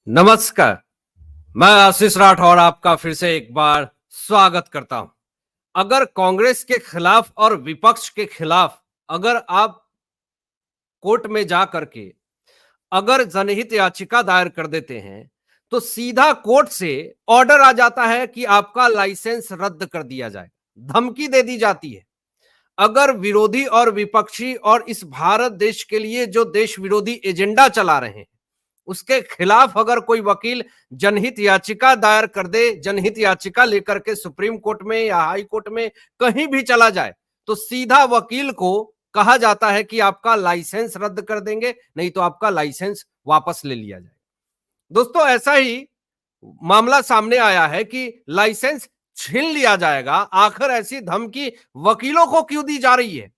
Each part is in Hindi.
नमस्कार। मैं आशीष राठौर आपका फिर से एक बार स्वागत करता हूं। अगर कांग्रेस के खिलाफ और विपक्ष के खिलाफ अगर आप कोर्ट में जा करके अगर जनहित याचिका दायर कर देते हैं तो सीधा कोर्ट से ऑर्डर आ जाता है कि आपका लाइसेंस रद्द कर दिया जाए, धमकी दे दी जाती है। अगर विरोधी और विपक्षी और इस भारत देश के लिए जो देश विरोधी एजेंडा चला रहे हैं उसके खिलाफ अगर कोई वकील जनहित याचिका दायर कर दे, जनहित याचिका लेकर के सुप्रीम कोर्ट में या हाई कोर्ट में कहीं भी चला जाए तो सीधा वकील को कहा जाता है कि आपका लाइसेंस रद्द कर देंगे, नहीं तो आपका लाइसेंस वापस ले लिया जाए। दोस्तों, ऐसा ही मामला सामने आया है कि लाइसेंस छीन लिया जाएगा। आखिर ऐसी धमकी वकीलों को क्यों दी जा रही है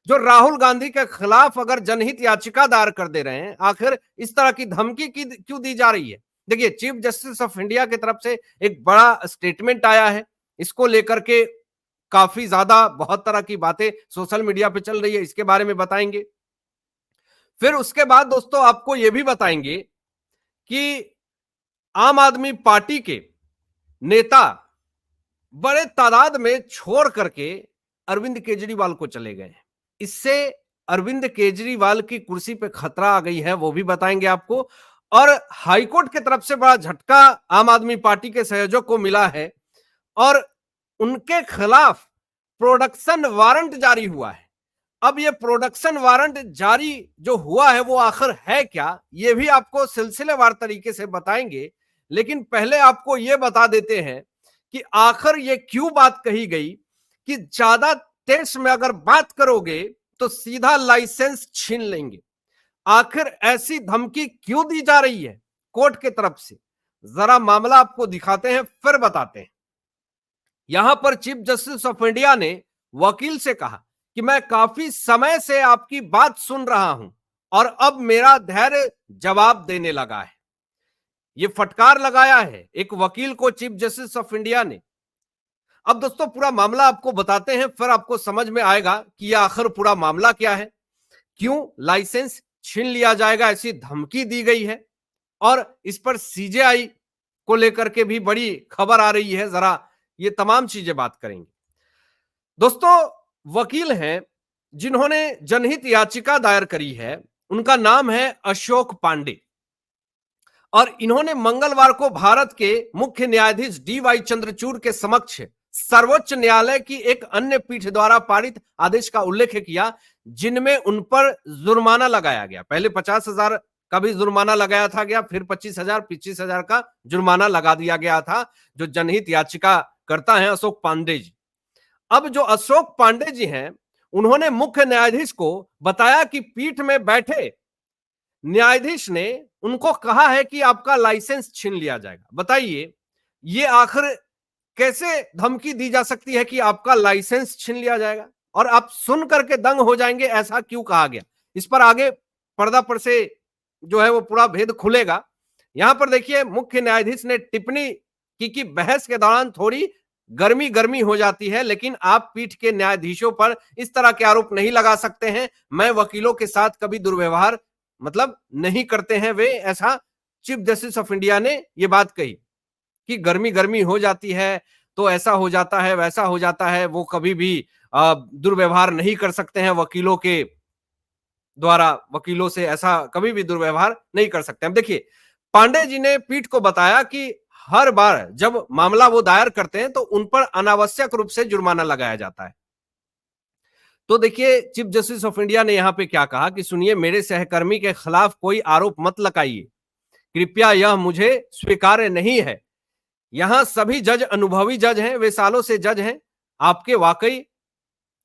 जो राहुल गांधी के खिलाफ अगर जनहित याचिका दायर कर दे रहे हैं? आखिर इस तरह की धमकी क्यों दी जा रही है? देखिए, चीफ जस्टिस ऑफ इंडिया की तरफ से एक बड़ा स्टेटमेंट आया है। इसको लेकर के काफी ज्यादा बहुत तरह की बातें सोशल मीडिया पे चल रही है, इसके बारे में बताएंगे। फिर उसके बाद दोस्तों आपको यह भी बताएंगे कि आम आदमी पार्टी के नेता बड़े तादाद में छोड़ करके अरविंद केजरीवाल को चले गए हैं। इससे अरविंद केजरीवाल की कुर्सी पे खतरा आ गई है, वो भी बताएंगे आपको। और हाईकोर्ट की तरफ से बड़ा झटका आम आदमी पार्टी के संयोजक को मिला है और उनके खिलाफ प्रोडक्शन वारंट जारी हुआ है। अब ये प्रोडक्शन वारंट जारी जो हुआ है वो आखिर है क्या, ये भी आपको सिलसिलेवार तरीके से बताएंगे। लेकिन पहले आपको ये बता देते हैं कि आखिर ये क्यों बात कही गई कि ज्यादा तेज में अगर बात करोगे तो सीधा लाइसेंस छीन लेंगे। आखिर ऐसी धमकी क्यों दी जा रही है कोर्ट की तरफ से? जरा मामला आपको दिखाते हैं फिर बताते हैं। यहां पर चीफ जस्टिस ऑफ इंडिया ने वकील से कहा कि मैं काफी समय से आपकी बात सुन रहा हूं और अब मेरा धैर्य जवाब देने लगा है। यह फटकार लगाया है एक वकील को चीफ जस्टिस ऑफ इंडिया ने। अब दोस्तों पूरा मामला आपको बताते हैं, फिर आपको समझ में आएगा कि यह आखिर पूरा मामला क्या है, क्यों लाइसेंस छीन लिया जाएगा ऐसी धमकी दी गई है और इस पर सीजेआई को लेकर के भी बड़ी खबर आ रही है। जरा ये तमाम चीजें बात करेंगे। दोस्तों, वकील हैं जिन्होंने जनहित याचिका दायर करी है, उनका नाम है अशोक पांडे और इन्होंने मंगलवार को भारत के मुख्य न्यायाधीश डीवाई चंद्रचूड़ के समक्ष सर्वोच्च न्यायालय की एक अन्य पीठ द्वारा पारित आदेश का उल्लेख किया जिनमें उन पर जुर्माना लगाया गया। पहले 50,000 का भी जुर्माना लगाया था गया, फिर 25,000 का जुर्माना लगा दिया गया था जो जनहित याचिका करता है अशोक पांडे जी। अब जो अशोक पांडे जी हैं उन्होंने मुख्य न्यायाधीश को बताया कि पीठ में बैठे न्यायाधीश ने उनको कहा है कि आपका लाइसेंस छीन लिया जाएगा। बताइए, ये आखिर कैसे धमकी दी जा सकती है कि आपका लाइसेंस छीन लिया जाएगा? और आप सुन करके दंग हो जाएंगे ऐसा क्यों कहा गया। इस पर आगे पर्दा पर से जो है वो पूरा भेद खुलेगा। यहां पर देखिए, मुख्य न्यायाधीश ने टिप्पणी की कि बहस के दौरान थोड़ी गर्मी गर्मी हो जाती है, लेकिन आप पीठ के न्यायाधीशों पर इस तरह के आरोप नहीं लगा सकते हैं। मैं वकीलों के साथ कभी दुर्व्यवहार नहीं करते हैं वे, ऐसा चीफ जस्टिस ऑफ इंडिया ने यह बात कही कि गर्मी गर्मी हो जाती है तो ऐसा हो जाता है वैसा हो जाता है, वो कभी भी दुर्व्यवहार नहीं कर सकते हैं वकीलों के द्वारा, वकीलों से ऐसा कभी भी दुर्व्यवहार नहीं कर सकते हैं। देखिए, पांडे जी ने पीठ को बताया कि हर बार जब मामला वो दायर करते हैं तो उन पर अनावश्यक रूप से जुर्माना लगाया जाता है। तो देखिए, चीफ जस्टिस ऑफ इंडिया ने यहां पे क्या कहा कि सुनिए, मेरे सहकर्मी के खिलाफ कोई आरोप मत लगाइए, कृपया, यह मुझे स्वीकार्य नहीं है। यहां सभी जज अनुभवी जज हैं, वे सालों से जज हैं। आपके वाकई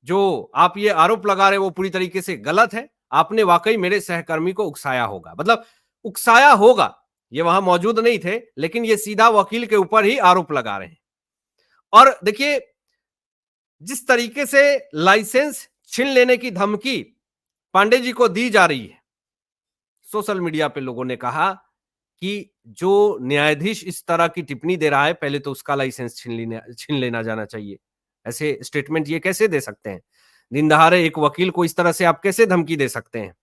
जो आप ये आरोप लगा रहे हैं वो पूरी तरीके से गलत है। आपने वाकई मेरे सहकर्मी को उकसाया होगा, उकसाया होगा, ये वहां मौजूद नहीं थे, लेकिन ये सीधा वकील के ऊपर ही आरोप लगा रहे हैं। और देखिए, जिस तरीके से लाइसेंस छीन लेने की धमकी पांडे जी को दी जा रही है, सोशल मीडिया पे लोगों ने कहा कि जो न्यायाधीश इस तरह की टिप्पणी दे रहा है, पहले तो उसका लाइसेंस छीन लेना जाना चाहिए। ऐसे स्टेटमेंट ये कैसे दे सकते हैं? दिन दहाड़े एक वकील को इस तरह से आप कैसे धमकी दे सकते हैं?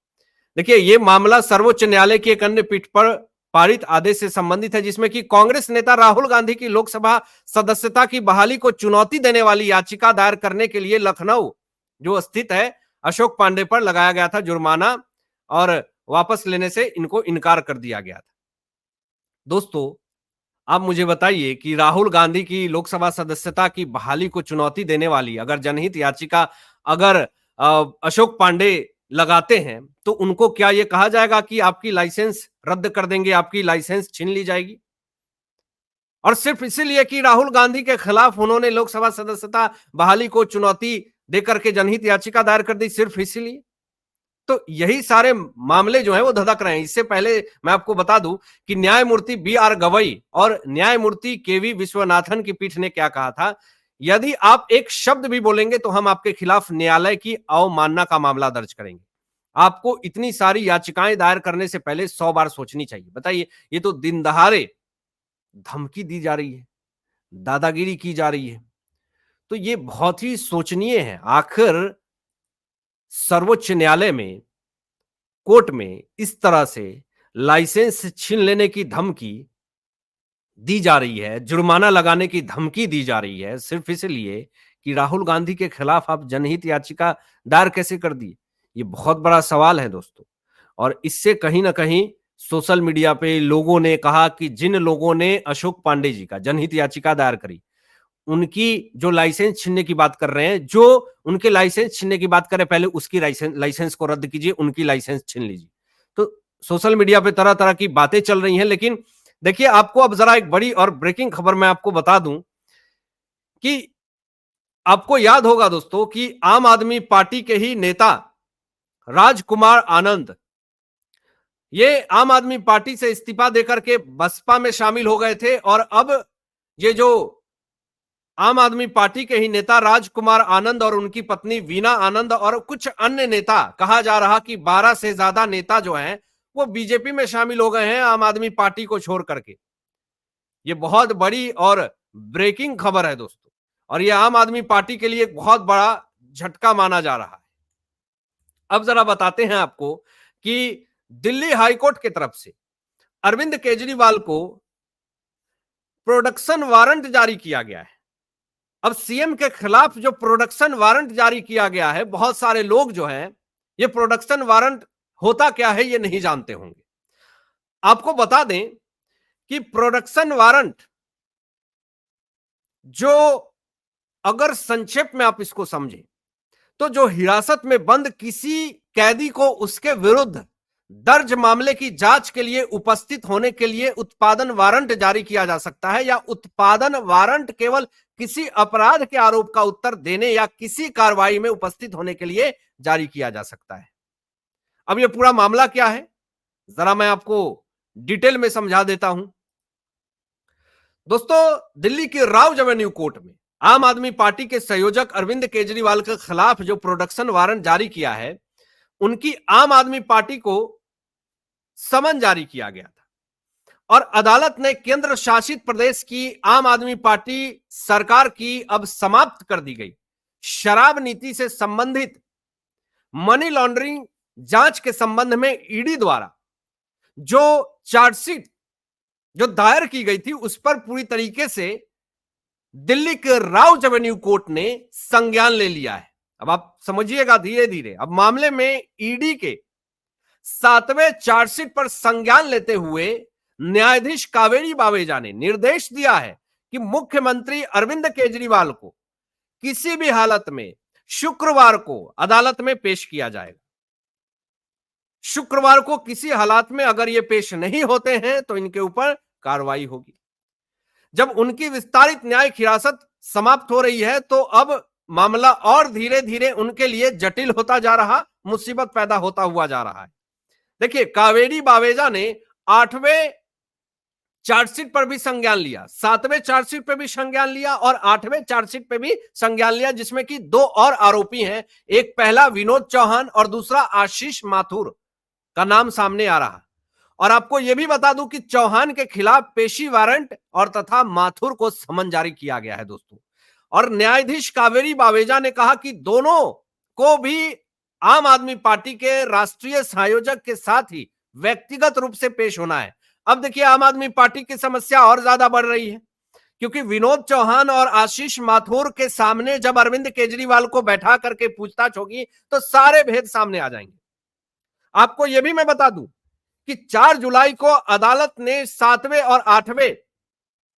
देखिए, ये मामला सर्वोच्च न्यायालय की एक अन्य पीठ पर पारित आदेश से संबंधित है, जिसमें कि कांग्रेस नेता राहुल गांधी की लोकसभा सदस्यता की बहाली को चुनौती देने वाली याचिका दायर करने के लिए लखनऊ जो स्थित है अशोक पांडे पर लगाया गया था जुर्माना और वापस लेने से इनको इनकार कर दिया गया था। दोस्तों, आप मुझे बताइए कि राहुल गांधी की लोकसभा सदस्यता की बहाली को चुनौती देने वाली अगर जनहित याचिका अगर अशोक पांडे लगाते हैं, तो उनको क्या यह कहा जाएगा कि आपकी लाइसेंस रद्द कर देंगे, आपकी लाइसेंस छीन ली जाएगी? और सिर्फ इसीलिए कि राहुल गांधी के खिलाफ उन्होंने लोकसभा सदस्यता बहाली को चुनौती देकर के जनहित याचिका दायर कर दी, सिर्फ इसीलिए? तो यही सारे मामले जो हैं वो धधक रहे हैं। इससे पहले मैं आपको बता दूं कि न्यायमूर्ति बी.आर. गवई और न्यायमूर्ति के.वी. विश्वनाथन की पीठ ने क्या कहा था, यदि आप एक शब्द भी बोलेंगे तो हम आपके खिलाफ न्यायालय की अवमानना का मामला दर्ज करेंगे। आपको इतनी सारी याचिकाएं दायर करने से पहले 100 बार सोचनी चाहिए। बताइए, ये तो दिन दहाड़े धमकी दी जा रही है, दादागिरी की जा रही है, तो ये बहुत ही सोचनीय है। आखिर सर्वोच्च न्यायालय में, कोर्ट में इस तरह से लाइसेंस छीन लेने की धमकी दी जा रही है, जुर्माना लगाने की धमकी दी जा रही है, सिर्फ इसलिए कि राहुल गांधी के खिलाफ आप जनहित याचिका दायर कैसे कर दी? ये बहुत बड़ा सवाल है दोस्तों। और इससे कहीं ना कहीं सोशल मीडिया पे लोगों ने कहा कि जिन लोगों ने अशोक पांडे जी का जनहित याचिका दायर करी, उनकी जो लाइसेंस छीनने की बात कर रहे हैं, जो उनके लाइसेंस छीनने की बात करें, पहले उसकी लाइसेंस को रद्द कीजिए, उनकी लाइसेंस छीन लीजिए। तो सोशल मीडिया पे तरह तरह की बातें चल रही हैं, लेकिन देखिए, आपको अब जरा एक बड़ी और ब्रेकिंग खबर मैं आपको बता दूं कि आपको याद होगा दोस्तों कि आम आदमी पार्टी के ही नेता राजकुमार आनंद, ये आम आदमी पार्टी से इस्तीफा देकर के बसपा में शामिल हो गए थे और अब ये जो आम आदमी पार्टी के ही नेता राजकुमार आनंद और उनकी पत्नी वीना आनंद और कुछ अन्य नेता, कहा जा रहा कि 12 से ज्यादा नेता जो हैं वो बीजेपी में शामिल हो गए हैं आम आदमी पार्टी को छोड़ करके। ये बहुत बड़ी और ब्रेकिंग खबर है दोस्तों, और ये आम आदमी पार्टी के लिए एक बहुत बड़ा झटका माना जा रहा है। अब जरा बताते हैं आपको कि दिल्ली हाईकोर्ट की तरफ से अरविंद केजरीवाल को प्रोडक्शन वारंट जारी किया गया है। अब सीएम के खिलाफ जो प्रोडक्शन वारंट जारी किया गया है, बहुत सारे लोग जो हैं, ये प्रोडक्शन वारंट होता क्या है ये नहीं जानते होंगे। आपको बता दें कि प्रोडक्शन वारंट जो, अगर संक्षेप में आप इसको समझें, तो जो हिरासत में बंद किसी कैदी को उसके विरुद्ध दर्ज मामले की जांच के लिए उपस्थित होने के लिए उत्पादन वारंट जारी किया जा सकता है, या उत्पादन वारंट केवल किसी अपराध के आरोप का उत्तर देने या किसी कार्रवाई में उपस्थित होने के लिए जारी किया जा सकता है। अब यह पूरा मामला क्या है, जरा मैं आपको डिटेल में समझा देता हूं। दोस्तों, दिल्ली की राउज एवेन्यू कोर्ट में आम आदमी पार्टी के संयोजक अरविंद केजरीवाल के खिलाफ जो प्रोडक्शन वारंट जारी किया है, उनकी आम आदमी पार्टी को समन जारी किया गया था और अदालत ने केंद्र शासित प्रदेश की आम आदमी पार्टी सरकार की अब समाप्त कर दी गई शराब नीति से संबंधित मनी लॉन्ड्रिंग जांच के संबंध में ईडी द्वारा जो चार्जशीट जो दायर की गई थी, उस पर पूरी तरीके से दिल्ली के राउज एवेन्यू कोर्ट ने संज्ञान ले लिया है। अब आप समझिएगा धीरे धीरे, अब मामले में ईडी के 7वें चार्जशीट पर संज्ञान लेते हुए न्यायाधीश कावेरी बावेजा ने निर्देश दिया है कि मुख्यमंत्री अरविंद केजरीवाल को किसी भी हालत में शुक्रवार को अदालत में पेश किया जाएगा। शुक्रवार को किसी हालात में अगर ये पेश नहीं होते हैं तो इनके ऊपर कार्रवाई होगी। जब उनकी विस्तारित न्यायिक हिरासत समाप्त हो रही है तो अब मामला और धीरे धीरे उनके लिए जटिल होता जा रहा, मुसीबत पैदा होता हुआ जा रहा है। देखिए, कावेरी बावेजा ने 8वें चार्जशीट पर भी संज्ञान लिया, 7वें चार्जशीट पर भी संज्ञान लिया और 8वें चार्जशीट पर भी संज्ञान लिया, जिसमें कि 2 और आरोपी हैं। एक पहला विनोद चौहान और दूसरा आशीष माथुर का नाम सामने आ रहा। और आपको यह भी बता दूं कि चौहान के खिलाफ पेशी वारंट और तथा माथुर को समन जारी किया गया है दोस्तों। और न्यायाधीश कावेरी बावेजा ने कहा कि दोनों को भी आम आदमी पार्टी के राष्ट्रीय संयोजक के साथ ही व्यक्तिगत रूप से पेश होना है। अब देखिए आम आदमी पार्टी की समस्या और ज्यादा बढ़ रही है, क्योंकि विनोद चौहान और आशीष माथुर के सामने जब अरविंद केजरीवाल को बैठा करके पूछताछ होगी तो सारे भेद सामने आ जाएंगे। आपको यह भी मैं बता दूं कि 4 जुलाई को अदालत ने 7वें और 8वें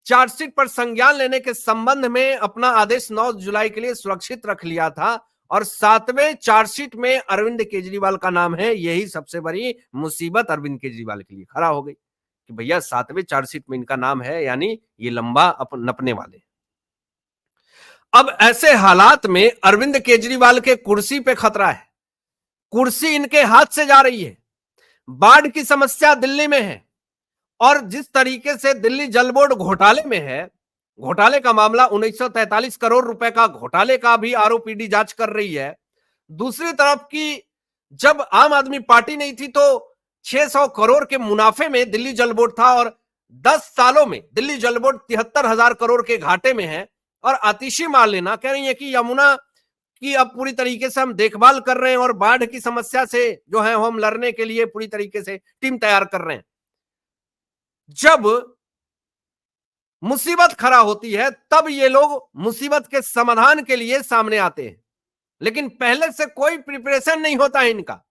चार्जशीट पर संज्ञान लेने के संबंध में अपना आदेश 9 जुलाई के लिए सुरक्षित रख लिया था और 7वें चार्जशीट में अरविंद केजरीवाल का नाम है। यही सबसे बड़ी मुसीबत अरविंद केजरीवाल के लिए खड़ा हो गई कि भैया 7वें चार्जशीट में इनका नाम है, यानी ये लंबा नपने वाले। अब ऐसे हालात में अरविंद केजरीवाल के कुर्सी पे खतरा है, कुर्सी इनके हाथ से जा रही है। बाढ़ की समस्या दिल्ली में है और जिस तरीके से दिल्ली जल बोर्ड घोटाले में है, घोटाले का मामला 1943 करोड़ रुपए का घोटाले का भी आरोप ईडी जांच कर रही है। दूसरी तरफ की जब आम आदमी पार्टी नहीं थी तो 600 करोड़ के मुनाफे में दिल्ली जल बोर्ड था और 10 सालों में दिल्ली जल बोर्ड 73,000 करोड़ के घाटे में है। और आतिशी मार्लेना कह रही है कि यमुना की अब पूरी तरीके से हम देखभाल कर रहे हैं और बाढ़ की समस्या से जो है हम लड़ने के लिए पूरी तरीके से टीम तैयार कर रहे हैं। जब मुसीबत खड़ा होती है तब ये लोग मुसीबत के समाधान के लिए सामने आते हैं, लेकिन पहले से कोई प्रिपरेशन नहीं होता है इनका।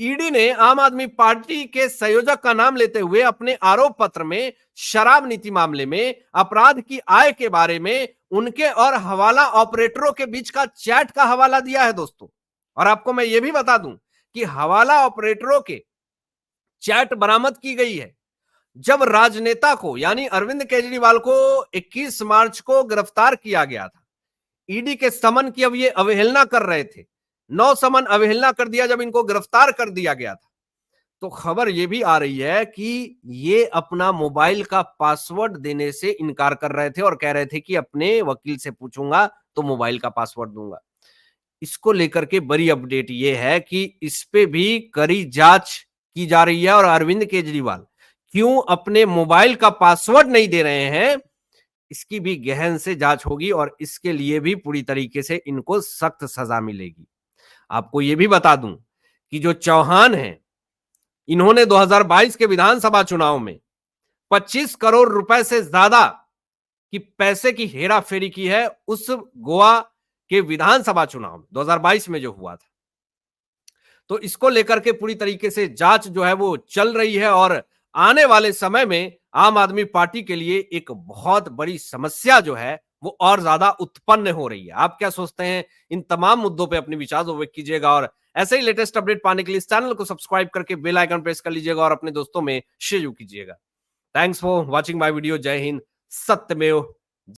ईडी ने आम आदमी पार्टी के संयोजक का नाम लेते हुए अपने आरोप पत्र में शराब नीति मामले में अपराध की आय के बारे में उनके और हवाला ऑपरेटरों के बीच का चैट का हवाला दिया है दोस्तों। और आपको मैं यह भी बता दूं कि हवाला ऑपरेटरों के चैट बरामद की गई है जब राजनेता को यानी अरविंद केजरीवाल को 21 मार्च को गिरफ्तार किया गया था। ईडी के समन की अब ये अवहेलना कर रहे थे, 9 समन अवहेलना कर दिया जब इनको गिरफ्तार कर दिया गया था। तो खबर ये भी आ रही है कि ये अपना मोबाइल का पासवर्ड देने से इनकार कर रहे थे और कह रहे थे कि अपने वकील से पूछूंगा तो मोबाइल का पासवर्ड दूंगा। इसको लेकर के बड़ी अपडेट ये है कि इस पे भी कड़ी जांच की जा रही है और अरविंद केजरीवाल क्यों अपने मोबाइल का पासवर्ड नहीं दे रहे हैं, इसकी भी गहन से जांच होगी और इसके लिए भी पूरी तरीके से इनको सख्त सजा मिलेगी। आपको यह भी बता दूं कि जो चौहान हैं, इन्होंने 2022 के विधानसभा चुनाव में 25 करोड़ रुपए से ज्यादा की पैसे की हेराफेरी की है उस गोवा के विधानसभा चुनाव में 2022 में जो हुआ था। तो इसको लेकर के पूरी तरीके से जांच जो है वो चल रही है और आने वाले समय में आम आदमी पार्टी के लिए एक बहुत बड़ी समस्या जो है वो और ज्यादा उत्पन्न हो रही है। आप क्या सोचते हैं? इन तमाम मुद्दों पे अपने विचार व्यक्त कीजिएगा और ऐसे ही लेटेस्ट अपडेट पाने के लिए इस चैनल को सब्सक्राइब करके बेल आइकन प्रेस कर लीजिएगा और अपने दोस्तों में शेयर कीजिएगा। Thanks for watching my video. जय हिंद, सत्यमेव